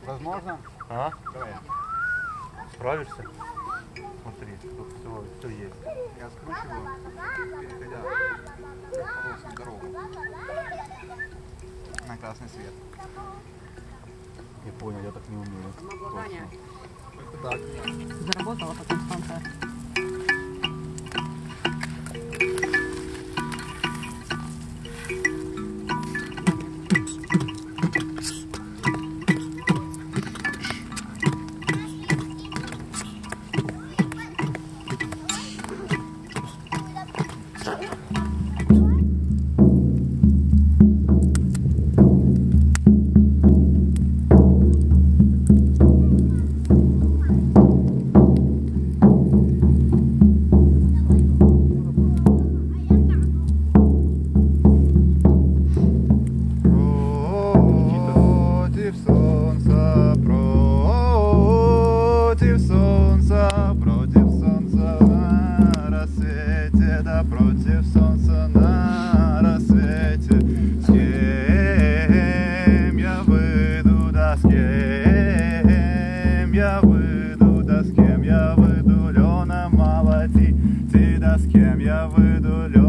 Возможно? А? Давай. Справишься? Смотри, тут все есть. Я скручиваю, переходя полосную дорогу на красный свет. Я понял, я так не умею. Самообладание. Только так. Заработала потом станция. Против солнца на рассвете. С кем я выйду, да с кем я выйду, да с кем я выйду, Лена молодец, да с кем я выйду, Лена.